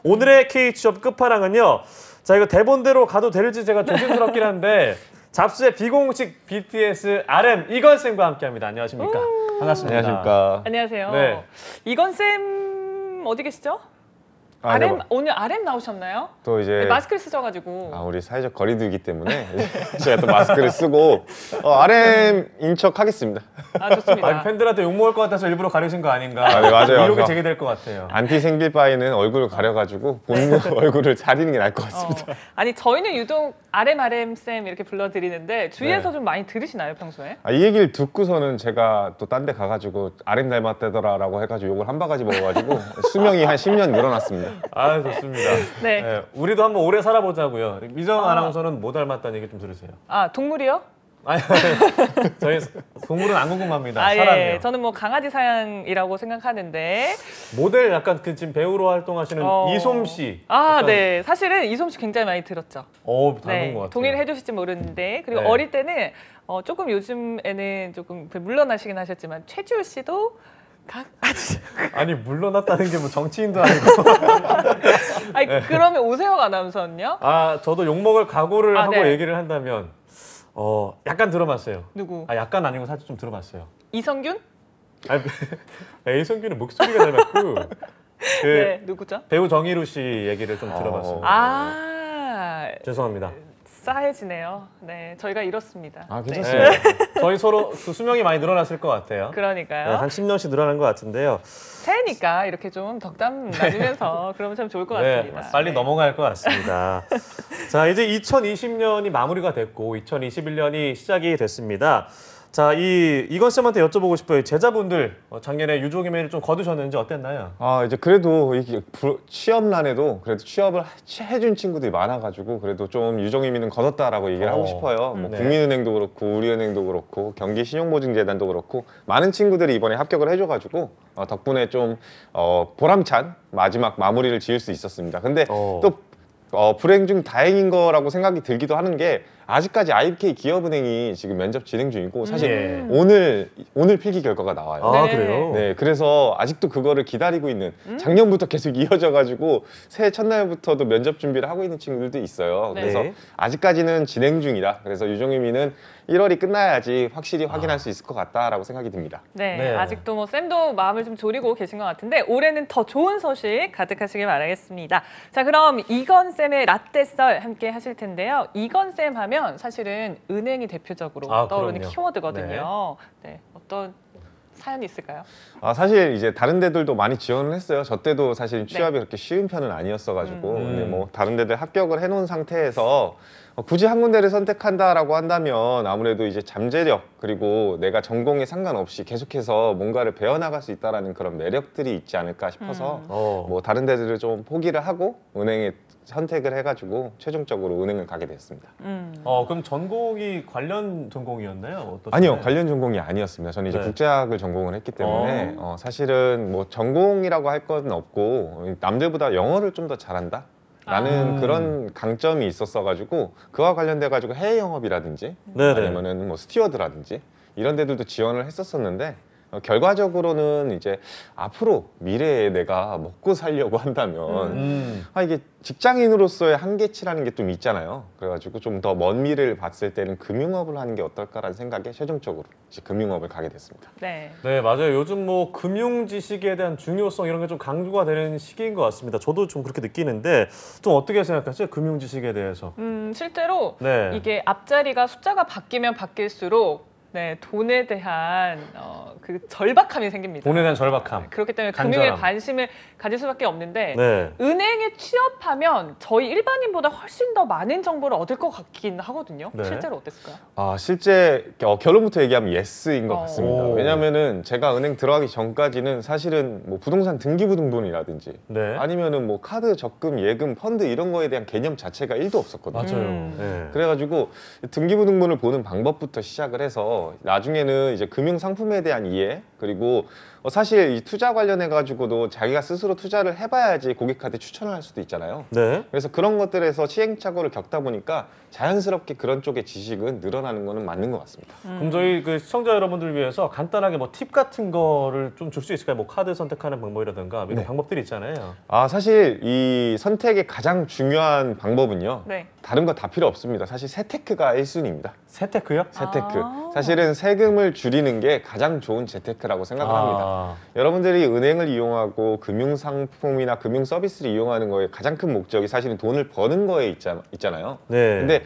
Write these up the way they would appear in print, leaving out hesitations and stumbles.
오늘의 K취업 끝판왕은요. 자, 이거 대본대로 가도 될지 제가 조심스럽긴 한데 잡스의 비공식 BTS RM 이건 쌤과 함께합니다. 안녕하십니까? 반갑습니다. 안녕하십니까? 안녕하세요. 네. 이건 쌤 어디 계시죠? 네. 오늘 RM 나오셨나요? 또 이제 네, 마스크를 쓰셔가지고. 우리 사회적 거리두기 때문에 제가 또 마스크를 쓰고 RM인 척 하겠습니다. 좋습니다. 아니, 팬들한테 욕먹을 것 같아서 일부러 가리신 거 아닌가? 네, 맞아요. 의혹이 제기될 것 같아요. 안티 생길 바에는 얼굴을 가려가지고 본인 얼굴을 가리는 게 나을 것 같습니다. 아니 저희는 유독 RM 쌤 이렇게 불러드리는데 주위에서 좀 많이 들으시나요 평소에? 이 얘기를 듣고서는 제가 또 딴 데 가가지고 RM 닮았다더라라고 해가지고 욕을 한 바가지 먹어가지고 수명이 한 10년 늘어났습니다. 좋습니다. 네. 네, 우리도 한번 오래 살아보자고요. 미정 아나운서는 뭐 닮았다는 얘기 좀 들으세요. 동물이요? 아니, 저희 동물은 안 궁금합니다. 예. 사람이요. 저는 뭐 강아지 사양이라고 생각하는데. 모델 약간 그 지금 배우로 활동하시는 이솜 씨. 네. 사실은 이솜 씨 굉장히 많이 들었죠. 닮은 것 같아요. 동의를 해주실지 모르는데 그리고 네. 어릴 때는 조금 요즘에는 조금 물러나시긴 하셨지만 최지우 씨도 아니 물러났다는 게 뭐 정치인도 아니고. 아니 그러면 오세혁 아나운서는요? 저도 욕먹을 각오를 하고 네. 얘기를 한다면 약간 들어봤어요. 누구? 약간 아니고 살짝 좀 들어봤어요. 이성균? 이성균은 목소리가 닮았고 네, 누구죠? 배우 정희루 씨 얘기를 좀 들어봤어요. 죄송합니다. 싸해지네요. 네, 저희가 이렇습니다. 괜찮습니다. 네. 저희 서로 그 수명이 많이 늘어났을 것 같아요. 그러니까요. 네, 한 10년씩 늘어난 것 같은데요. 새해니까 이렇게 좀 덕담 나누면서 그러면 참 좋을 것 같습니다. 빨리 넘어갈 것 같습니다. 자, 이제 2020년이 마무리가 됐고 2021년이 시작이 됐습니다. 자, 이건 쌤한테 여쭤보고 싶어요. 제자분들 작년에 유종의 좀 거두셨는지 어땠나요? 이제 그래도 이게 취업난에도 그래도 취업을 해준 친구들이 많아가지고 그래도 좀 유종의미는 거뒀다라고 얘기를 하고 싶어요. 뭐 네. 국민은행도 그렇고 우리은행도 그렇고 경기신용보증재단도 그렇고 많은 친구들이 이번에 합격을 해줘가지고 덕분에 좀 보람찬 마지막 마무리를 지을 수 있었습니다. 근데 또 불행 중 다행인 거라고 생각이 들기도 하는 게 아직까지 IBK 기업은행이 지금 면접 진행 중이고 사실 오늘 필기 결과가 나와요. 그래요? 네, 그래서 아직도 그거를 기다리고 있는 작년부터 계속 이어져 가지고 새해 첫날부터도 면접 준비를 하고 있는 친구들도 있어요. 네. 그래서 아직까지는 진행 중이라 그래서 유종의미는 1월이 끝나야지 확실히 확인할 수 있을 것 같다라고 생각이 듭니다. 네, 아직도 뭐 쌤도 마음을 좀 졸이고 계신 것 같은데 올해는 더 좋은 소식 가득하시길 바라겠습니다. 자, 그럼 이건 쌤의 라떼 썰 함께 하실 텐데요. 이건 쌤 하면 사실은 은행이 대표적으로 떠오르는 그럼요. 키워드거든요. 네, 어떤 사연이 있을까요? 사실 이제 다른 데들도 많이 지원을 했어요. 저 때도 사실 취업이 그렇게 쉬운 편은 아니었어가지고 근데 뭐 다른 데들 합격을 해놓은 상태에서 굳이 한 군데를 선택한다라고 한다면 아무래도 이제 잠재력 그리고 내가 전공에 상관없이 계속해서 뭔가를 배워나갈 수 있다라는 그런 매력들이 있지 않을까 싶어서 뭐 다른 데들을 좀 포기를 하고 은행에 선택을 해가지고 최종적으로 은행을 가게 됐습니다. 그럼 전공이 관련 전공이었나요? 어떠셨나요? 아니요, 관련 전공이 아니었습니다. 저는 이제 국제학을 전공을 했기 때문에 사실은 뭐 전공이라고 할 건 없고 남들보다 영어를 좀 더 잘한다? 라는 그런 강점이 있었어가지고 그와 관련돼가지고 해외 영업이라든지 아니면은 뭐 스튜어드라든지 이런 데들도 지원을 했었었는데 결과적으로는 이제 앞으로 미래에 내가 먹고 살려고 한다면 이게 직장인으로서의 한계치라는 게 좀 있잖아요. 그래가지고 좀 더 먼 미래를 봤을 때는 금융업을 하는 게 어떨까라는 생각에 최종적으로 이제 금융업을 가게 됐습니다. 네, 맞아요. 요즘 뭐 금융 지식에 대한 중요성 이런 게 좀 강조가 되는 시기인 것 같습니다. 저도 좀 그렇게 느끼는데 좀 어떻게 생각하세요? 금융 지식에 대해서? 실제로 이게 앞자리가 숫자가 바뀌면 바뀔수록 돈에 대한 그 절박함이 생깁니다. 돈에 대한 절박함. 그렇기 때문에 간절함. 금융에 관심을 가질 수밖에 없는데 은행에 취업하면 저희 일반인보다 훨씬 더 많은 정보를 얻을 것 같긴 하거든요. 실제로 어땠을까요? 실제 결론부터 얘기하면 예스인 것 같습니다. 왜냐면은 제가 은행 들어가기 전까지는 사실은 뭐 부동산 등기부등본이라든지 아니면은 뭐 카드 적금, 예금, 펀드 이런 거에 대한 개념 자체가 1도 없었거든요. 맞아요. 그래가지고 등기부등본을 보는 방법부터 시작을 해서 하면서 나중에는 이제 금융 상품에 대한 이해 그리고 사실 이 투자 관련해 가지고도 자기가 스스로 투자를 해봐야지 고객한테 추천을 할 수도 있잖아요. 네. 그래서 그런 것들에서 시행착오를 겪다 보니까 자연스럽게 그런 쪽의 지식은 늘어나는 거는 맞는 것 같습니다. 그럼 저희 그 시청자 여러분들 위해서 간단하게 뭐 팁 같은 거를 좀 줄 수 있을까요? 뭐 카드 선택하는 방법이라든가 이런 방법들이 있잖아요. 사실 이 선택의 가장 중요한 방법은요. 네. 다른 거 다 필요 없습니다. 사실 세테크가 1순위입니다. 세테크요? 세테크. 아. 사실은 세금을 줄이는 게 가장 좋은 재테크라고 생각을 합니다. 여러분들이 은행을 이용하고 금융상품이나 금융서비스를 이용하는 거에 가장 큰 목적이 사실은 돈을 버는 거에 있잖아요. 네. 근데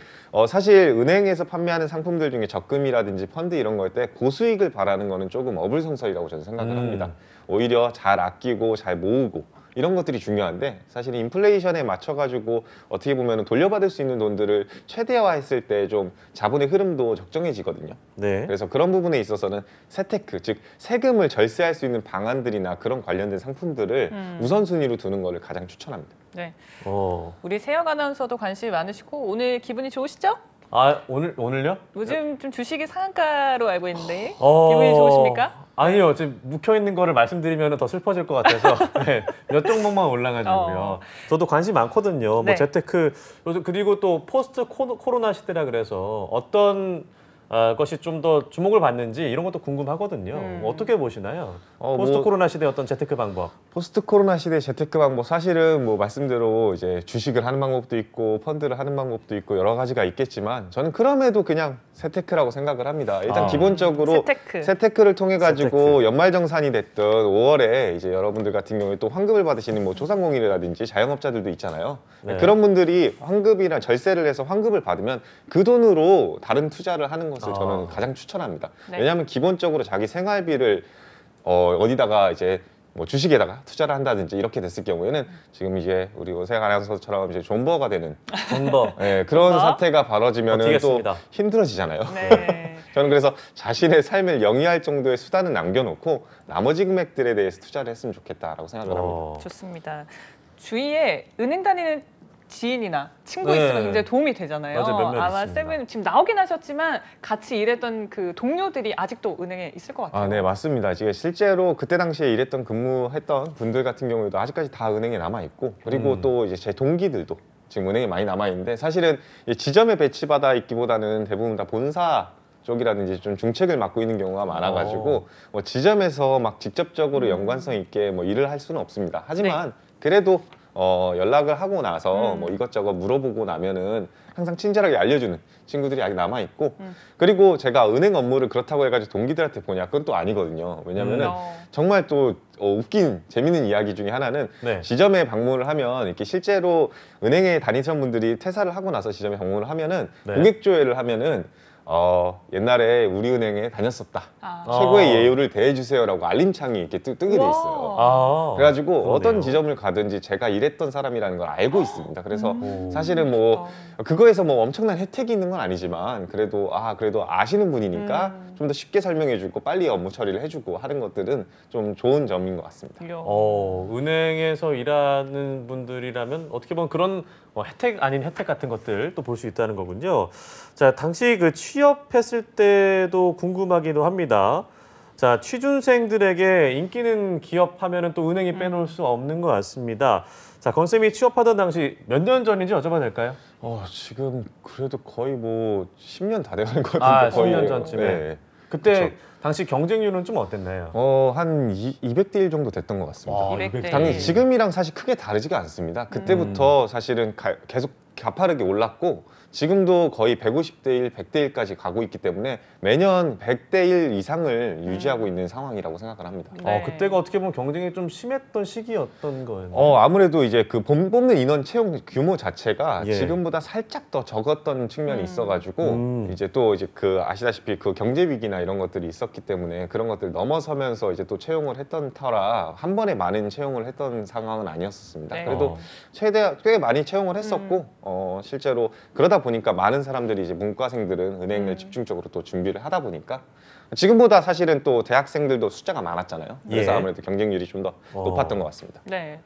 사실 은행에서 판매하는 상품들 중에 적금이라든지 펀드 이런 거일 때 고수익을 바라는 거는 조금 어불성설이라고 저는 생각을 합니다. 오히려 잘 아끼고 잘 모으고 이런 것들이 중요한데 사실 인플레이션에 맞춰가지고 어떻게 보면 돌려받을 수 있는 돈들을 최대화했을 때 좀 자본의 흐름도 적정해지거든요. 네. 그래서 그런 부분에 있어서는 세테크, 즉 세금을 절세할 수 있는 방안들이나 그런 관련된 상품들을 우선순위로 두는 거를 가장 추천합니다. 네. 어. 우리 세혁 아나운서도 관심이 많으시고 오늘 기분이 좋으시죠? 아, 오늘요? 요즘 좀 주식이 상한가로 알고 있는데 기분이 좋으십니까? 아니요. 지금 묵혀 있는 거를 말씀드리면 더 슬퍼질 것 같아서 네, 몇 종목만 올라가지고요. 저도 관심 많거든요. 뭐 네. 재테크 요즘 그리고 또 포스트 코로나 시대라 그래서 어떤 것이 좀 더 주목을 받는지 이런 것도 궁금하거든요. 어떻게 보시나요? 포스트 코로나 시대 어떤 재테크 방법? 포스트 코로나 시대 재테크 방법 사실은 뭐 말씀대로 이제 주식을 하는 방법도 있고 펀드를 하는 방법도 있고 여러 가지가 있겠지만 저는 그럼에도 그냥 세테크라고 생각을 합니다. 일단 기본적으로 세테크를 통해 가지고 연말정산이 됐든 5월에 이제 여러분들 같은 경우에 또 환급을 받으시는 뭐 소상공인이라든지 자영업자들도 있잖아요. 네. 그런 분들이 환급이나 절세를 해서 환급을 받으면 그 돈으로 다른 투자를 하는 것을 저는 가장 추천합니다. 네. 왜냐하면 기본적으로 자기 생활비를 어디다가 이제 뭐 주식에다가 투자를 한다든지 이렇게 됐을 경우에는 지금 이제 우리 오세혁 아나운서처럼 이제 존버가 되는 존버. 네, 그런 존버? 사태가 벌어지면은 또 버티겠습니다. 힘들어지잖아요. 네. 저는 그래서 자신의 삶을 영위할 정도의 수단은 남겨놓고 나머지 금액들에 대해서 투자를 했으면 좋겠다라고 생각을 합니다. 좋습니다. 주위에 은행 다니는 지인이나 친구 네. 있으면 굉장히 도움이 되잖아요. 맞아요, 몇몇 아마 있습니다. 쌤은 지금 나오긴 하셨지만 같이 일했던 그 동료들이 아직도 은행에 있을 것 같아요. 네, 맞습니다. 지금 실제로 그때 당시에 일했던 근무했던 분들 같은 경우에도 아직까지 다 은행에 남아 있고 그리고 또 이제 제 동기들도 지금 은행에 많이 남아 있는데 사실은 이 지점에 배치받아 있기보다는 대부분 다 본사 쪽이라든지 좀 중책을 맡고 있는 경우가 많아가지고 뭐 지점에서 막 직접적으로 연관성 있게 뭐 일을 할 수는 없습니다. 하지만 그래도 연락을 하고 나서 뭐 이것저것 물어보고 나면은 항상 친절하게 알려주는 친구들이 아직 남아 있고 그리고 제가 은행 업무를 그렇다고 해가지고 동기들한테 보냐 그건 또 아니거든요. 왜냐면은 정말 또 웃긴 재밌는 이야기 중에 하나는 네. 지점에 방문을 하면 이렇게 실제로 은행에 다니던 분들이 퇴사를 하고 나서 지점에 방문을 하면은 네. 고객 조회를 하면은 옛날에 우리 은행에 다녔었다. 최고의 예우를 대해주세요라고 알림창이 이렇게 뜨게 돼 있어요. 그래가지고 그러네요. 어떤 지점을 가든지 제가 일했던 사람이라는 걸 알고 있습니다. 그래서 사실은 뭐 그거에서 뭐 엄청난 혜택이 있는 건 아니지만 그래도 아시는 분이니까 좀 더 쉽게 설명해주고 빨리 업무 처리를 해주고 하는 것들은 좀 좋은 점인 것 같습니다. 은행에서 일하는 분들이라면 어떻게 보면 그런 혜택 아닌 혜택 같은 것들 또 볼 수 있다는 거군요. 자, 당시 그 취업했을 때도 궁금하기도 합니다. 자, 취준생들에게 인기 있는 기업 하면은 또 은행이 빼놓을 수 없는 것 같습니다. 자, 건쌤이 취업하던 당시 몇 년 전인지 여쭤봐도 될까요? 지금 그래도 거의 뭐 10년 다 돼가는 것 같은데 거의 10년 전쯤에. 네. 그때 그쵸. 당시 경쟁률은 좀 어땠나요? 한 200대 1 정도 됐던 것 같습니다. 200대 당연히 지금이랑 사실 크게 다르지가 않습니다. 그때부터 사실은 계속 가파르게 올랐고 지금도 거의 150대 1, 100대 1까지 가고 있기 때문에 매년 100대 1 이상을 유지하고 있는 상황이라고 생각을 합니다. 네. 그때가 어떻게 보면 경쟁이 좀 심했던 시기였던 거예요. 아무래도 이제 그 뽑는 인원 채용 규모 자체가 예. 지금보다 살짝 더 적었던 측면이 있어가지고 이제 또 이제 그 아시다시피 그 경제 위기나 이런 것들이 있었기 때문에 그런 것들 넘어서면서 이제 또 채용을 했던 터라 한 번에 많은 채용을 했던 상황은 아니었었습니다. 네. 그래도 꽤 많이 채용을 했었고 실제로 그러다 보니까 많은 사람들이 이제 문과생들은 은행을 집중적으로 또 준비를 하다 보니까 지금보다 사실은 또 대학생들도 숫자가 많았잖아요. 그래서 예. 아무래도 경쟁률이 좀 더 높았던 것 같습니다. 네.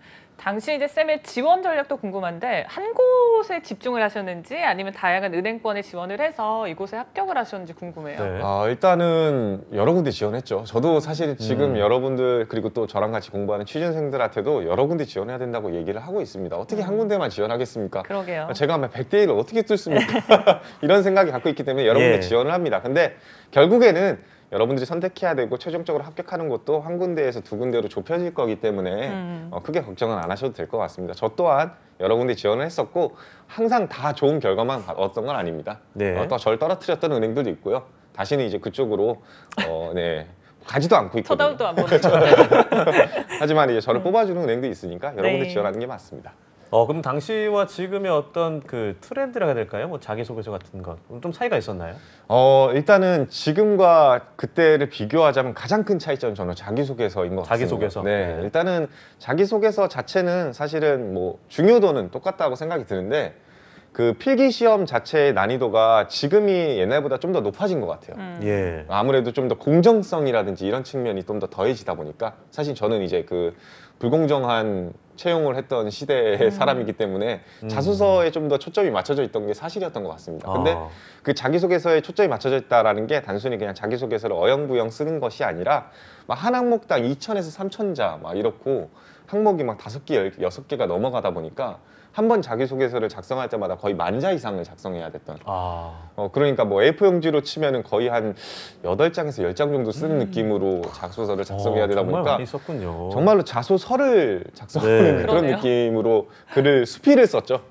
당시 이제 쌤의 지원 전략도 궁금한데 한 곳에 집중을 하셨는지 아니면 다양한 은행권에 지원을 해서 이곳에 합격을 하셨는지 궁금해요. 네. 일단은 여러 군데 지원했죠. 저도 사실 지금 여러분들 그리고 또 저랑 같이 공부하는 취준생들한테도 여러 군데 지원해야 된다고 얘기를 하고 있습니다. 어떻게 한 군데만 지원하겠습니까? 그러게요. 제가 100대 1을 어떻게 뚫습니까? 이런 생각이 갖고 있기 때문에 여러 군데 예. 지원을 합니다. 근데 결국에는 여러분들이 선택해야 되고 최종적으로 합격하는 곳도 한 군데에서 두 군데로 좁혀질 거기 때문에 크게 걱정은 안 하셔도 될 것 같습니다. 저 또한 여러 군데 지원을 했었고 항상 다 좋은 결과만 얻었던 건 아닙니다. 네. 또 저를 떨어뜨렸던 은행들도 있고요. 다시는 이제 그쪽으로 네, 가지도 않고 있거든요. 쳐다도 안 보는 거. 하지만 이제 저를 뽑아주는 은행도 있으니까 여러 네. 군데 지원하는 게 맞습니다. 그럼 당시와 지금의 어떤 그 트렌드라고 해야 될까요? 뭐 자기소개서 같은 것. 좀 차이가 있었나요? 일단은 지금과 그때를 비교하자면 가장 큰 차이점은 저는 자기소개서인 것 같습니다. 자기소개서. 네, 네. 일단은 자기소개서 자체는 사실은 뭐 중요도는 똑같다고 생각이 드는데 그 필기 시험 자체의 난이도가 지금이 옛날보다 좀 더 높아진 것 같아요. 예. 아무래도 좀 더 공정성이라든지 이런 측면이 좀 더 더해지다 보니까 사실 저는 이제 그 불공정한 채용을 했던 시대의 사람이기 때문에 자소서에 좀 더 초점이 맞춰져 있던 게 사실이었던 것 같습니다. 근데 그 자기소개서에 초점이 맞춰져 있다라는 게 단순히 그냥 자기소개서를 어영부영 쓰는 것이 아니라 막 한 항목당 2,000에서 3,000자 막 이렇고 항목이 막 5개, 6개가 넘어가다 보니까 한 번 자기소개서를 작성할 때마다 거의 10,000자 이상을 작성해야 됐던. 그러니까 뭐 A4 용지로 치면은 거의 한 8장에서 10장 정도 쓰는 느낌으로 자소서를 작성해야 되다 정말 보니까 많이 썼군요. 정말로 자소서를 작성하는 네. 그런 그러네요. 느낌으로 글을 수필을 썼죠.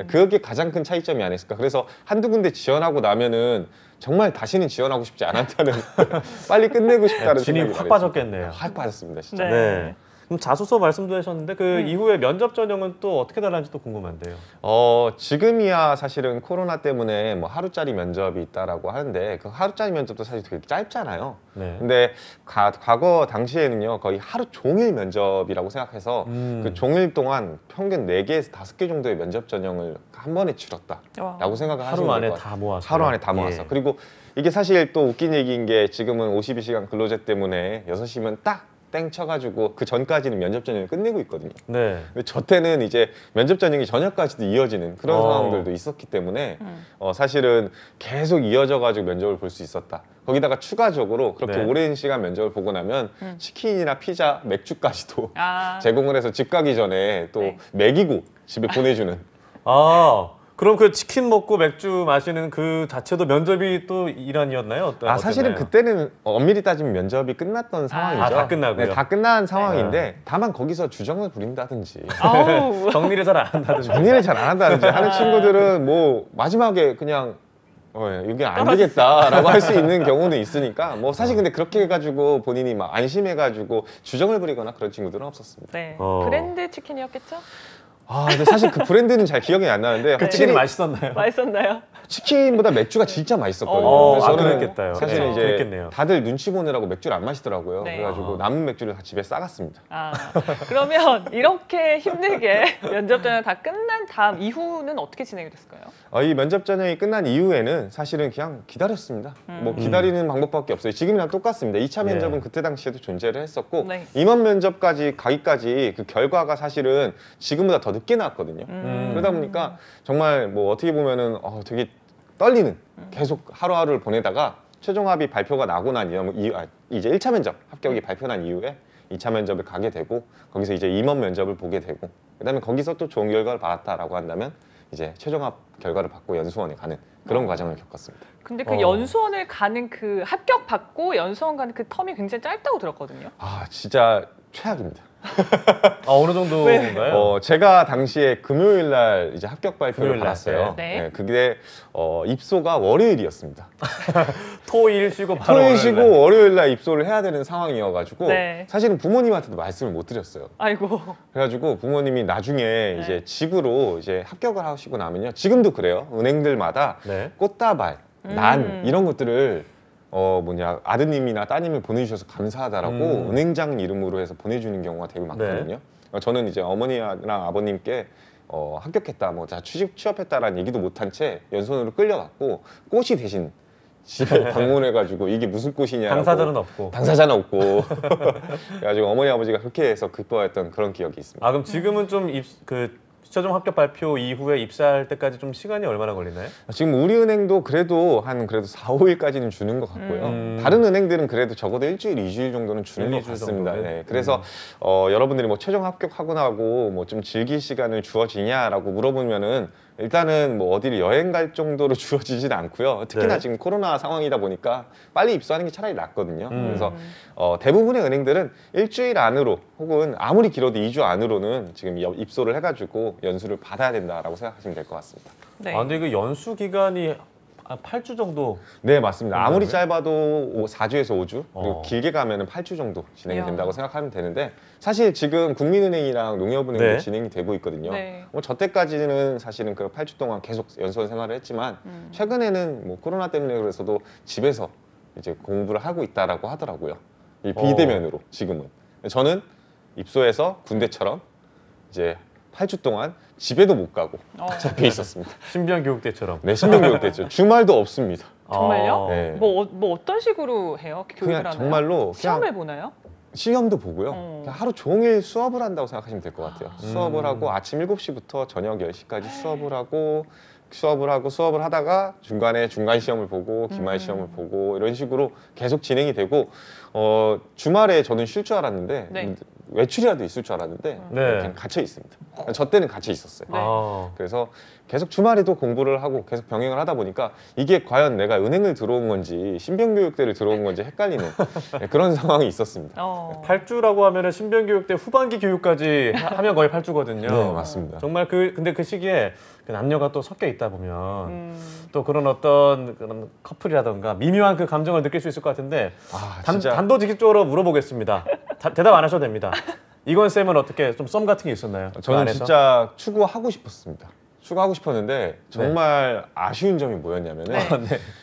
그게 가장 큰 차이점이 아닐까. 그래서 한두 군데 지원하고 나면은 정말 다시는 지원하고 싶지 않았다는 빨리 끝내고 싶다는 진이 생각이 확 나겠습니다. 빠졌겠네요. 확 빠졌습니다, 진짜. 네. 네. 그럼 자소서 말씀도 하셨는데 그 이후에 면접 전형은 또 어떻게 달랐는지 또 궁금한데요. 지금이야 사실은 코로나 때문에 뭐 하루짜리 면접이 있다라고 하는데 그 하루짜리 면접도 사실 되게 짧잖아요. 네. 근데 과거 당시에는요 거의 하루 종일 면접이라고 생각해서 그 종일 동안 평균 4개에서 5개 정도의 면접 전형을 한 번에 치렀다라고 생각을 하루 하시면 될 안에 것 같아요. 다 모아서. 하루 안에 다 모았어. 예. 그리고 이게 사실 또 웃긴 얘기인 게 지금은 52시간 근로제 때문에 6시면 딱 땡 쳐가지고 그 전까지는 면접 전형을 끝내고 있거든요. 네. 근데 저 때는 이제 면접 전형이 저녁까지도 이어지는 그런 상황들도 있었기 때문에 사실은 계속 이어져가지고 면접을 볼 수 있었다. 거기다가 추가적으로 그렇게 네. 오랜 시간 면접을 보고 나면 치킨이나 피자, 맥주까지도 아, 제공을 해서 집 가기 전에 또 네. 먹이고 집에 보내주는. 그럼 그 치킨 먹고 맥주 마시는 그 자체도 면접이 또 일환이었나요? 사실은 어땠나요? 그때는 엄밀히 따지면 면접이 끝났던 상황이죠. 다 끝나고요? 네, 다 끝난 상황인데 다만 거기서 주정을 부린다든지 아우. 정리를 잘 안 한다든지. 정리를 잘 안 한다든지 하는 친구들은 뭐 마지막에 그냥 이게 안 되겠다라고 할 수 있는 경우는 있으니까 뭐 사실 근데 그렇게 해가지고 본인이 막 안심해가지고 주정을 부리거나 그런 친구들은 없었습니다. 네. 어. 브랜드 치킨이었겠죠? 근데 사실 그 브랜드는 잘 기억이 안 나는데 그 확실히 치킨이 맛있었나요? 맛있었나요? 치킨보다 맥주가 진짜 맛있었거든요. 그래서 저는 그랬겠다요. 사실은 네, 이제 그랬겠네요. 다들 눈치 보느라고 맥주를 안 마시더라고요. 네. 그래가지고 남은 맥주를 다 집에 싸갔습니다. 그러면 이렇게 힘들게 면접 전형 다 끝난 다음 이후는 어떻게 진행이 됐을까요? 이 면접 전형이 끝난 이후에는 사실은 그냥 기다렸습니다. 뭐 기다리는 방법밖에 없어요. 지금이랑 똑같습니다. 2차 면접은 네. 그때 당시에도 존재를 했었고 네. 임원 면접까지 가기까지 그 결과가 사실은 지금보다 더 늦게 나왔거든요. 그러다 보니까 정말 뭐 어떻게 보면은 되게 떨리는 계속 하루하루를 보내다가 최종 합의 발표가 나고 난 이제 1차 면접 합격이 발표난 이후에 2차 면접을 가게 되고 거기서 이제 임원 면접을 보게 되고 그다음에 거기서 또 좋은 결과를 받았다라고 한다면 이제 최종 합 결과를 받고 연수원에 가는 그런 과정을 겪었습니다. 근데 그 연수원을 가는 그 합격 받고 연수원 가는 그 텀이 굉장히 짧다고 들었거든요. 진짜 최악입니다. 어느 정도인가요? 제가 당시에 금요일 날 이제 합격 발표를 금요일 날, 받았어요. 네. 그게 입소가 월요일이었습니다. 토일 쉬고 바로 토요일 월요일 쉬고 날. 월요일 날 입소를 해야 되는 상황이어가지고 네. 사실은 부모님한테도 말씀을 못 드렸어요. 아이고. 그래가지고 부모님이 나중에 이제 집으로 이제 합격을 하시고 나면요. 지금도 그래요. 은행들마다 네. 꽃다발, 난 이런 것들을 아드님이나 따님을 보내주셔서 감사하다라고 은행장 이름으로 해서 보내주는 경우가 되게 많거든요. 저는 이제 어머니랑 아버님께 합격했다, 취업했다라는 얘기도 못한 채 연수원으로 끌려갔고 꽃이 대신 집에 방문해가지고 이게 무슨 꽃이냐고. 당사자는 없고. 당사자는 없고. 그래가지고 어머니 아버지가 그렇게 해서 기뻐했던 그런 기억이 있습니다. 아 그럼 지금은 좀 최종 합격 발표 이후에 입사할 때까지 좀 시간이 얼마나 걸리나요? 지금 우리은행도 그래도 4, 5일까지는 주는 것 같고요. 다른 은행들은 그래도 적어도 일주일, 2주일 정도는 주는 1, 것 2주 같습니다. 정도는? 네, 그래서 여러분들이 뭐 최종 합격하고 나고 뭐 좀 즐길 시간을 주어지냐라고 물어보면은 일단은 뭐 어디를 여행 갈 정도로 주어지진 않고요. 특히나 네. 지금 코로나 상황이다 보니까 빨리 입사하는 게 차라리 낫거든요. 그래서 대부분의 은행들은 일주일 안으로 혹은 아무리 길어도 2주 안으로는 지금 입소를 해가지고 연수를 받아야 된다라고 생각하시면 될 것 같습니다. 네. 아 근데 그 연수 기간이 한 8주 정도. 네, 맞습니다. 아무리 그런가요? 짧아도 4주에서 5주, 그리고 어. 길게 가면 8주 정도 진행이 이야. 된다고 생각하면 되는데 사실 지금 국민은행이랑 농협은행도 네. 진행이 되고 있거든요. 네. 뭐 저 때까지는 사실은 그 8주 동안 계속 연수원 생활을 했지만 최근에는 뭐 코로나 때문에 그래서도 집에서 이제 공부를 하고 있다라고 하더라고요. 이 비대면으로 지금은. 저는 입소해서 군대처럼 이제 8주 동안 집에도 못 가고 잡혀 있었습니다. 신병 교육 때처럼. 네, 신병교육됐죠. 주말도 없습니다. 정말요? 네. 뭐 어떤 식으로 해요? 교육을 그냥 하나요? 정말로 시험을 그냥 보나요? 시험도 보고요. 그냥 하루 종일 수업을 한다고 생각하시면 될 것 같아요. 수업을 하고 아침 7시부터 저녁 10시까지 수업을 하고 하다가 중간에 중간 시험을 보고 기말 시험을 보고 이런 식으로 계속 진행이 되고 주말에 저는 쉴 줄 알았는데 네. 외출이라도 있을 줄 알았는데 네. 그냥 갇혀 있습니다. 저 때는 갇혀 있었어요. 네. 아. 그래서 계속 주말에도 공부를 하고 계속 병행을 하다 보니까 이게 과연 내가 은행을 들어온 건지 신병교육대를 들어온 건지 헷갈리는 네, 그런 상황이 있었습니다. 8주라고 하면은 신병 교육 때 후반기 교육까지 하면 거의 8주거든요. 네, 맞습니다. 정말 근데 그 시기에 그 남녀가 또 섞여 있다 보면 또 그런 어떤 그런 커플이라던가 미묘한 그 감정을 느낄 수 있을 것 같은데 아, 진짜 단도직입적으로 물어보겠습니다. 대답 안 하셔도 됩니다. 이건 쌤은 어떻게 좀 썸 같은 게 있었나요? 그 저는 안에서? 진짜 추구하고 싶었습니다. 추구하고 싶었는데 정말 아쉬운 점이 뭐였냐면은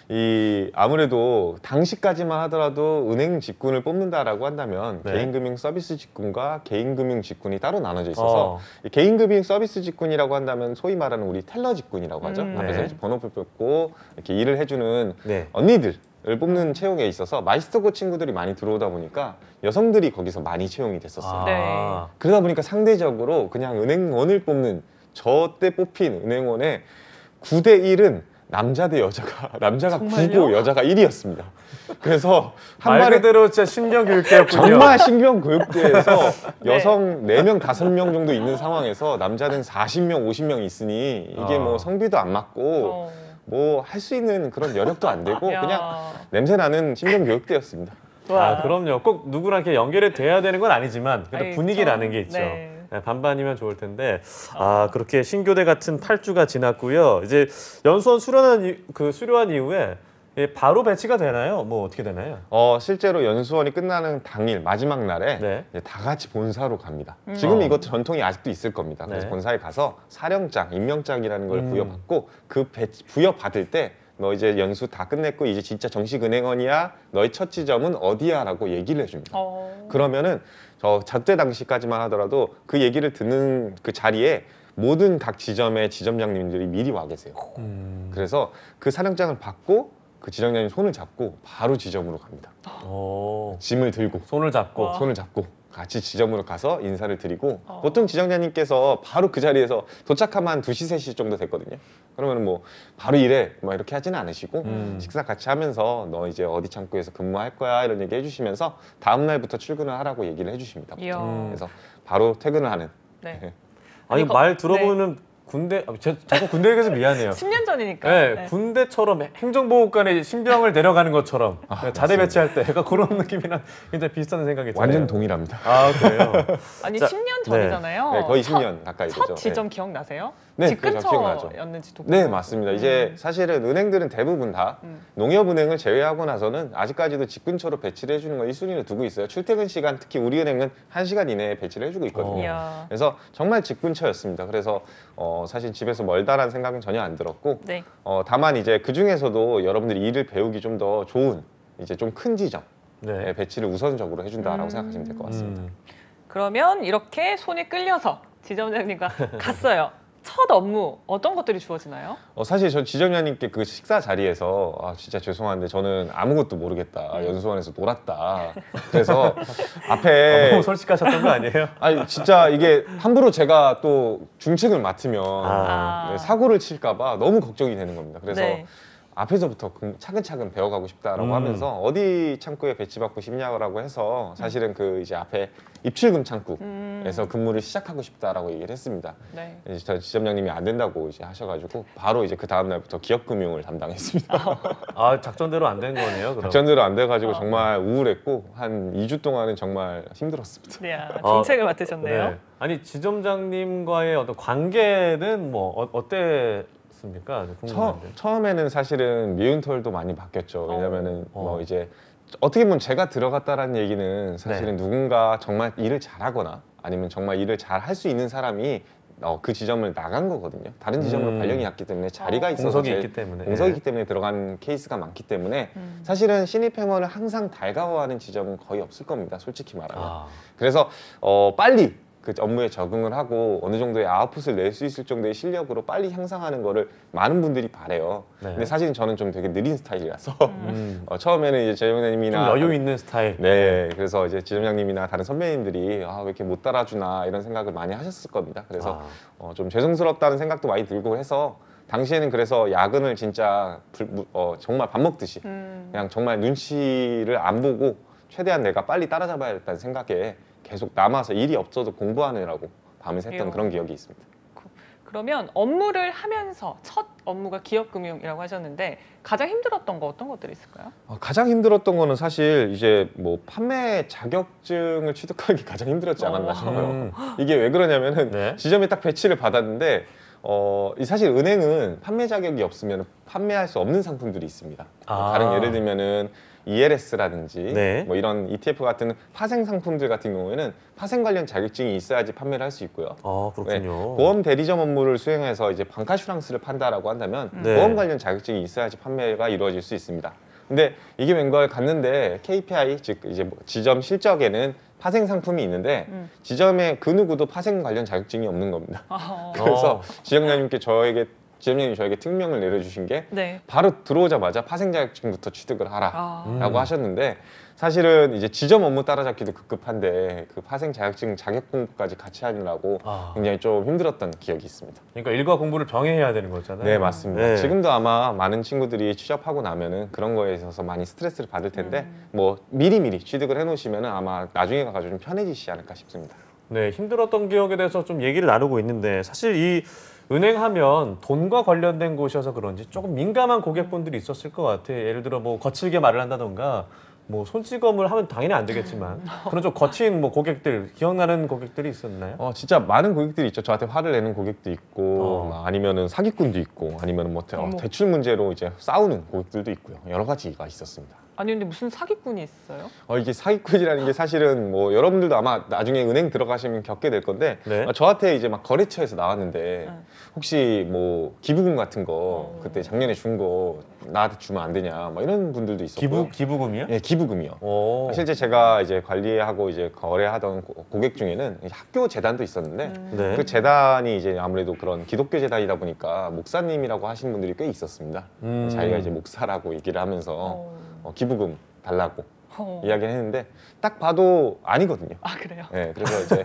이 아무래도 당시까지만 하더라도 은행 직군을 뽑는다라고 한다면 네. 개인금융 서비스 직군과 개인금융 직군이 따로 나눠져 있어서 어. 이 개인금융 서비스 직군이라고 한다면 소위 말하는 우리 텔러 직군이라고 하죠. 앞에서 네. 이제 번호표 뽑고 이렇게 일을 해주는 네. 언니들을 뽑는 채용에 있어서 마이스터고 친구들이 많이 들어오다 보니까 여성들이 거기서 많이 채용이 됐었어요. 아. 그러다 보니까 상대적으로 그냥 은행원을 뽑는 저 때 뽑힌 은행원의 9대 1은 남자가 정말요? 9고 여자가 1이었습니다. 그래서 한 말 발에 그대로 진짜 신병 교육대였군요. 정말 신병교육대에서 네. 여성 4명, 5명 정도 있는 상황에서 남자는 40명, 50명 있으니 이게 뭐 성비도 안 맞고 뭐 할 수 있는 그런 여력도 안 되고 야. 그냥 냄새나는 신병교육대였습니다. 아, 그럼요. 꼭 누구랑 이렇게 연결이 돼야 되는 건 아니지만 그래도 아이, 분위기라는 게 있죠. 네. 네, 반반이면 좋을 텐데 그렇게 신교대 같은 8주가 지났고요. 이제 연수원 수료한 이후에 바로 배치가 되나요? 뭐 어떻게 되나요? 실제로 연수원이 끝나는 당일 마지막 날에 네. 이제 다 같이 본사로 갑니다. 지금 이것도 전통이 아직도 있을 겁니다. 그래서 네. 본사에 가서 사령장, 임명장이라는 걸 부여받고 그 부여받을 때 너 이제 연수 다 끝냈고 이제 진짜 정식 은행원이야. 너의 첫 지점은 어디야?라고 얘기를 해줍니다. 그러면은 저때 당시까지만 하더라도 그 얘기를 듣는 그 자리에 모든 각 지점의 지점장님들이 미리 와 계세요. 그래서 그 사령장을 받고 그 지점장님 손을 잡고 바로 지점으로 갑니다. 짐을 들고 손을 잡고. 손을 잡고 같이 지점으로 가서 인사를 드리고 보통 지점장님께서 바로 그 자리에서 도착하면 한 2시, 3시 정도 됐거든요. 그러면 뭐 바로 일해 뭐 이렇게 하지는 않으시고 식사 같이 하면서 너 이제 어디 창구에서 근무할 거야 이런 얘기 해주시면서 다음 날부터 출근을 하라고 얘기를 해주십니다. 그래서 바로 퇴근을 하는. 네. 아니 이거- 말 들어보면 군대 자꾸 군대 얘기해서 미안해요. 10년 전이니까. 네, 네. 군대처럼 행정보호관에 신병을 내려가는 것처럼 자대 맞습니다. 배치할 때 약간 그런 느낌이랑 굉장히 비슷한 생각이 드네요. 완전 동일합니다. 아 그래요? 아니 자, 10년 전이잖아요. 네, 거의 10년 가까이 첫 되죠. 지점 기억나세요? 네, 집 그죠, 기억나죠. 근처였는지도. 네, 맞습니다. 이제 사실은 은행들은 대부분 다 농협은행을 제외하고 나서는 아직까지도 집 근처로 배치를 해주는 걸 1순위로 두고 있어요. 출퇴근 시간 특히 우리 은행은 1시간 이내에 배치를 해주고 있거든요. 이야. 그래서 정말 집 근처였습니다. 그래서 사실 집에서 멀다라는 생각은 전혀 안 들었고 네. 다만 이제 그 중에서도 여러분들이 일을 배우기 좀 더 좋은 이제 좀 큰 지점 네. 배치를 우선적으로 해준다라고 생각하시면 될 것 같습니다. 그러면 이렇게 손이 끌려서 지점장님과 갔어요. 첫 업무 어떤 것들이 주어지나요? 사실 저 지점장님께 그 식사 자리에서 진짜 죄송한데 저는 아무것도 모르겠다. 연수원에서 놀았다. 그래서 앞에 너무 솔직하셨던 거 아니에요? 아니 진짜 이게 함부로 제가 또 중책을 맡으면 아. 네, 사고를 칠까봐 너무 걱정이 되는 겁니다. 그래서 네. 앞에서부터 차근차근 배워가고 싶다라고 하면서 어디 창구에 배치받고 싶냐고 해서 사실은 그 이제 앞에 입출금 창구에서 근무를 시작하고 싶다라고 얘기를 했습니다. 네. 이제 저 지점장님이 안 된다고 이제 하셔가지고 바로 이제 그 다음 날부터 기업금융을 담당했습니다. 아, 작전대로 안 된 거네요. 그럼. 작전대로 안 돼가지고 정말 우울했고 한 2주 동안은 정말 힘들었습니다. 네, 정책을 맡으셨네요. 네. 아니 지점장님과의 어떤 관계는 뭐 어땠습니까? 궁금한데. 처음에는 사실은 미운 털도 많이 바뀌었죠. 왜냐면은 뭐 이제 어떻게 보면 제가 들어갔다라는 얘기는 사실은 누군가 정말 일을 잘하거나 아니면 정말 일을 잘 할 수 있는 사람이 그 지점을 나간 거거든요. 다른 지점으로 발령이 났기 때문에 자리가 있어서 공석이 있기 때문에. 공석이 있기 때문에 들어간 케이스가 많기 때문에 사실은 신입 회원을 항상 달가워하는 지점은 거의 없을 겁니다. 솔직히 말하면. 그래서 빨리 그 업무에 적응을 하고 어느 정도의 아웃풋을 낼 수 있을 정도의 실력으로 빨리 향상하는 거를 많은 분들이 바래요. 네. 근데 사실 저는 좀 되게 느린 스타일이라서 처음에는 이제 지점장님이나 좀 여유 있는 스타일. 네, 그래서 이제 지점장님이나 다른 선배님들이 왜 이렇게 못 따라주나 이런 생각을 많이 하셨을 겁니다. 그래서 좀 죄송스럽다는 생각도 많이 들고 해서 당시에는 그래서 야근을 진짜 정말 밥 먹듯이 그냥 정말 눈치를 안 보고 최대한 내가 빨리 따라잡아야겠다는 생각에 계속 남아서 일이 없어도 공부하느라고 밤을 샜던 그런 기억이 있습니다. 그러면 업무를 하면서 첫 업무가 기업금융이라고 하셨는데 가장 힘들었던 거 어떤 것들이 있을까요? 가장 힘들었던 거는 사실 이제 뭐 판매 자격증을 취득하기 가장 힘들었지 않았나 싶어요. 이게 왜 그러냐면은 네. 지점에 딱 배치를 받았는데 사실 은행은 판매 자격이 없으면 판매할 수 없는 상품들이 있습니다. 다른 예를 들면은 ELS라든지 네. 뭐 이런 ETF 같은 파생 상품들 같은 경우에는 파생 관련 자격증이 있어야지 판매를 할 수 있고요. 아, 그렇군요. 보험 대리점 업무를 수행해서 이제 방카슈랑스를 판다라고 한다면 네. 보험 관련 자격증이 있어야지 판매가 이루어질 수 있습니다. 근데 이게 웬걸 갔는데 KPI 즉 이제 뭐 지점 실적에는 파생 상품이 있는데 지점의 그 누구도 파생 관련 자격증이 없는 겁니다. 그래서 지점장님이 저에게 특명을 내려주신 게 네. 바로 들어오자마자 파생 자격증부터 취득을 하라라고 하셨는데 사실은 이제 지점 업무 따라잡기도 급급한데 그 파생 자격증 자격 공부까지 같이 하느라고 굉장히 좀 힘들었던 기억이 있습니다. 그러니까 일과 공부를 병행해야 되는 거잖아요. 네, 맞습니다. 네. 지금도 아마 많은 친구들이 취업하고 나면은 그런 거에 있어서 많이 스트레스를 받을 텐데 뭐 미리미리 취득을 해놓으시면은 아마 나중에 가서 좀 편해지시지 않을까 싶습니다. 네, 힘들었던 기억에 대해서 좀 얘기를 나누고 있는데 사실 이 은행하면 돈과 관련된 곳이어서 그런지 조금 민감한 고객분들이 있었을 것 같아요. 예를 들어 뭐 거칠게 말을 한다던가 뭐 손찌검을 하면 당연히 안 되겠지만 그런 좀 거친 뭐 고객들 기억나는 고객들이 있었나요? 진짜 많은 고객들이 있죠. 저한테 화를 내는 고객도 있고 아니면은 사기꾼도 있고 아니면은 뭐 대출 문제로 이제 싸우는 고객들도 있고요. 여러 가지가 있었습니다. 아니 근데 무슨 사기꾼이 있어요? 이게 사기꾼이라는 게 사실은 뭐 여러분들도 아마 나중에 은행 들어가시면 겪게 될 건데 네. 저한테 이제 막 거래처에서 나왔는데 혹시 뭐 기부금 같은 거 그때 작년에 준 거 나한테 주면 안 되냐 막 이런 분들도 있었고요. 기부금이요? 예, 기부금이요. 오. 실제 제가 이제 관리하고 이제 거래하던 고객 중에는 학교 재단도 있었는데 네. 그 재단이 이제 아무래도 그런 기독교 재단이다 보니까 목사님이라고 하신 분들이 꽤 있었습니다. 자기가 이제 목사라고 얘기를 하면서 기부금 달라고 이야기를 했는데 딱 봐도 아니거든요. 아 그래요? 네, 그래서 이제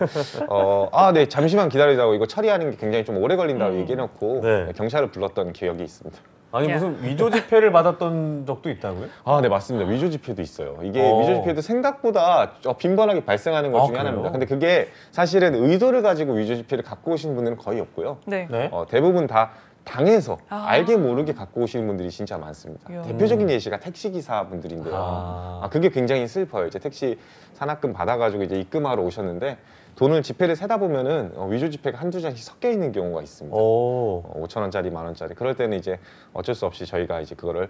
네 잠시만 기다리라고 이거 처리하는 게 굉장히 좀 오래 걸린다고 얘기해놓고 네. 경찰을 불렀던 기억이 있습니다. 아니 야. 무슨 위조 지폐를 받았던 적도 있다고요? 네 맞습니다. 위조 지폐도 있어요. 이게 어. 위조 지폐도 생각보다 빈번하게 발생하는 것 중에 그래요? 하나입니다. 근데 그게 사실은 의도를 가지고 위조 지폐를 갖고 오시는 분들은 거의 없고요. 네. 네. 대부분 다 당해서 아. 알게 모르게 갖고 오시는 분들이 진짜 많습니다. 이야. 대표적인 예시가 택시기사 분들인데요. 그게 굉장히 슬퍼요. 이제 택시 산악금 받아가지고 이제 입금하러 오셨는데 돈을 지폐를 세다 보면은 위조 지폐가 한두 장씩 섞여 있는 경우가 있습니다. 오. 5,000원짜리, 10,000원짜리. 그럴 때는 이제 어쩔 수 없이 저희가 이제 그거를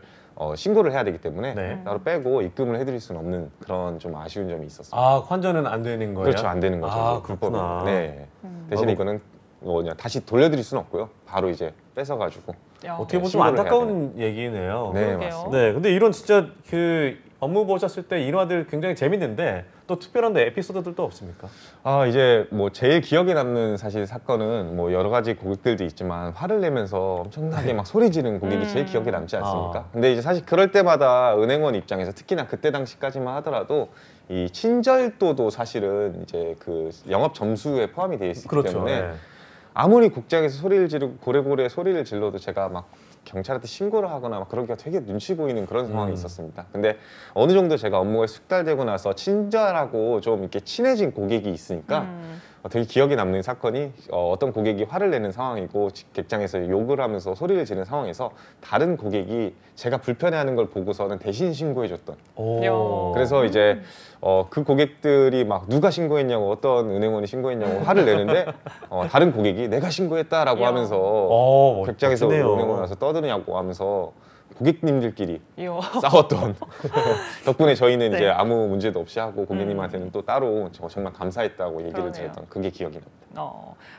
신고를 해야 되기 때문에 네. 따로 빼고 입금을 해드릴 수는 없는 그런 좀 아쉬운 점이 있었습니다. 환전은 안 되는 거예요? 그렇죠, 안 되는 거죠. 그렇구나. 불법으로. 네. 대신에 이거는 다시 돌려드릴 수는 없고요. 바로 이제 뺏어가지고. 야. 어떻게 보면 좀 신고를 해야 안타까운 얘기네요. 네, 그러게요. 맞습니다. 네, 근데 이런 진짜 그 업무 보셨을 때 일화들 굉장히 재밌는데 또 특별한 에피소드들도 없습니까? 아, 이제 뭐 제일 기억에 남는 사실 사건은 뭐 여러 가지 고객들도 있지만 화를 내면서 엄청나게 막 소리 지르는 고객이 제일 기억에 남지 않습니까? 아. 근데 이제 사실 그럴 때마다 은행원 입장에서 특히나 그때 당시까지만 하더라도 이 친절도도 사실은 이제 그 영업 점수에 포함이 되어 있기 그렇죠. 때문에 네. 아무리 국장에서 소리를 지르고 고래고래 소리를 질러도 제가 막 경찰한테 신고를 하거나 막 그러기가 되게 눈치 보이는 그런 상황이 있었습니다. 근데 어느 정도 제가 업무에 숙달되고 나서 친절하고 좀 이렇게 친해진 고객이 있으니까 되게 기억에 남는 사건이 어떤 고객이 화를 내는 상황이고 객장에서 욕을 하면서 소리를 지르는 상황에서 다른 고객이 제가 불편해하는 걸 보고서는 대신 신고해줬던. 오. 그래서 이제 그 고객들이 막 누가 신고했냐고 어떤 은행원이 신고했냐고 화를 내는데 다른 고객이 내가 신고했다라고 이야. 하면서 객장에서 멋지네요. 은행원 와서 떠드냐고 하면서 고객님들끼리 이야. 싸웠던 덕분에 저희는 네. 이제 아무 문제도 없이 하고 고객님한테는 또 따로 정말 감사했다고 얘기를 그러네요. 드렸던 그게 기억이 납니다.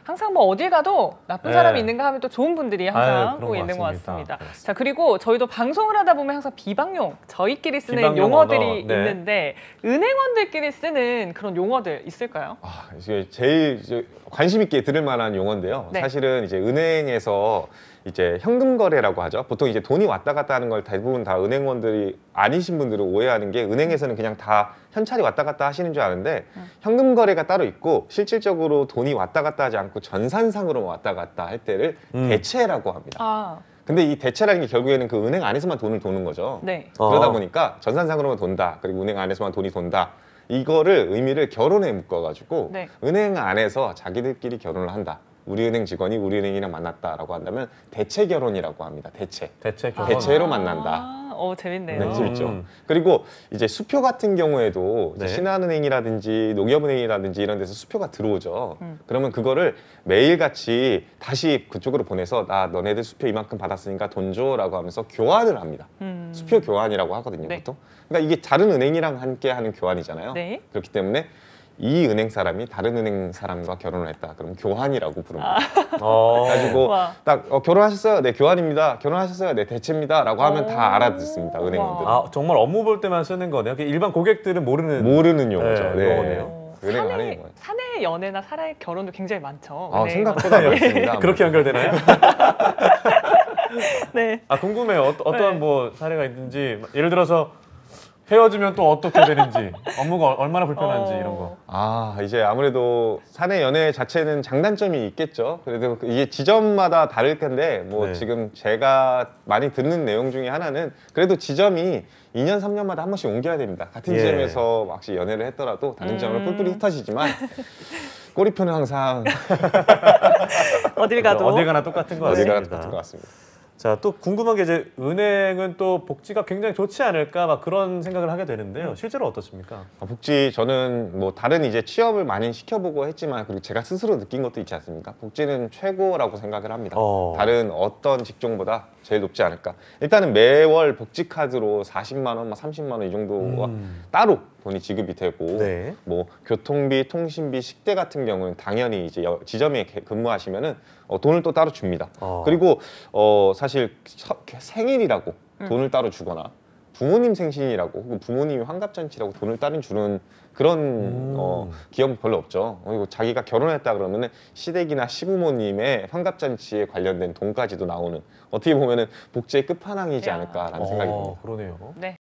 항상 뭐 어딜 가도 나쁜 네. 사람이 있는가 하면 또 좋은 분들이 항상 아유, 그런 꼭 것 있는 것 같습니다. 같습니다. 그렇습니다. 자, 그리고 저희도 방송을 하다 보면 항상 비방용, 저희끼리 쓰는 비방용 용어들이 언어, 네. 있는데 은행원들끼리 쓰는 그런 용어들 있을까요? 아, 이게 제일 이제 관심 있게 들을 만한 용어인데요. 네. 사실은 이제 은행에서 이제 현금 거래라고 하죠. 보통 이제 돈이 왔다 갔다 하는 걸 대부분 다 은행원들이 아니신 분들은 오해하는 게 은행에서는 그냥 다 현찰이 왔다 갔다 하시는 줄 아는데 현금 거래가 따로 있고 실질적으로 돈이 왔다 갔다 하지 않고 전산상으로 왔다 갔다 할 때를 대체라고 합니다. 아, 근데 이 대체라는 게 결국에는 그 은행 안에서만 돈을 도는 거죠. 네. 그러다 보니까 전산상으로만 돈다. 그리고 은행 안에서만 돈이 돈다. 이거를 의미를 결혼에 묶어가지고 네. 은행 안에서 자기들끼리 결혼을 한다. 우리 은행 직원이 우리 은행이랑 만났다라고 한다면 대체 결혼이라고 합니다. 대체. 대체 결혼. 대체로 만난다. 아, 재밌네요. 네, 재밌죠. 그리고 이제 수표 같은 경우에도 이제 네. 신한은행이라든지 농협은행이라든지 이런 데서 수표가 들어오죠. 그러면 그거를 매일같이 다시 그쪽으로 보내서 나 너네들 수표 이만큼 받았으니까 돈 줘라고 하면서 교환을 합니다. 수표 교환이라고 하거든요, 네. 보통. 그러니까 이게 다른 은행이랑 함께 하는 교환이잖아요. 네. 그렇기 때문에 이 은행 사람이 다른 은행 사람과 결혼을 했다. 그럼 교환이라고 부릅니다. 가지고 와. 딱 결혼하셨어요? 네, 교환입니다. 결혼하셨어요? 네, 대체입니다.라고 하면 다 알아듣습니다. 은행원들은. 아, 정말 업무 볼 때만 쓰는 거네요. 일반 고객들은 모르는. 모르는 용어죠. 네, 네. 용어네요. 은행 안에 사내, 용어예요. 사내 연애나 사내 결혼도 굉장히 많죠. 아, 은행원. 생각보다 많습니다. 그렇게 연결되나요? 네. 아, 궁금해요. 어떤 네. 뭐 사례가 있는지. 예를 들어서 헤어지면 또 어떻게 되는지, 업무가 얼마나 불편한지 이런 거. 아, 이제 아무래도 사내 연애 자체는 장단점이 있겠죠. 그래도 이게 지점마다 다를 텐데 뭐 네. 지금 제가 많이 듣는 내용 중에 하나는 그래도 지점이 2년, 3년마다 한 번씩 옮겨야 됩니다. 같은 예. 지점에서 막시 연애를 했더라도 다른 지점으로 뿔뿔이 흩어지지만 꼬리표는 항상 어딜 가도. 어딜 가나 똑같은 거 어디가 같습니다. 같은 것 같습니다. 자, 또 궁금한 게 이제 은행은 또 복지가 굉장히 좋지 않을까 막 그런 생각을 하게 되는데요. 실제로 어떻습니까? 복지 저는 뭐 다른 이제 취업을 많이 시켜보고 했지만 그리고 제가 스스로 느낀 것도 있지 않습니까? 복지는 최고라고 생각을 합니다. 다른 어떤 직종보다 제일 높지 않을까. 일단은 매월 복지 카드로 40만 원, 30만 원 이 정도 따로 돈이 지급이 되고 네. 뭐 교통비, 통신비, 식대 같은 경우는 당연히 이제 지점에 근무하시면은 돈을 또 따로 줍니다. 그리고 사실 생일이라고 돈을 따로 주거나 부모님 생신이라고 혹은 부모님이 환갑잔치라고 돈을 따로 주는 그런 기업은 별로 없죠. 그리고 자기가 결혼했다 그러면은 시댁이나 시부모님의 환갑잔치에 관련된 돈까지도 나오는 어떻게 보면은 복지의 끝판왕이지 야. 않을까라는 생각이 듭니다. 그러네요. 네.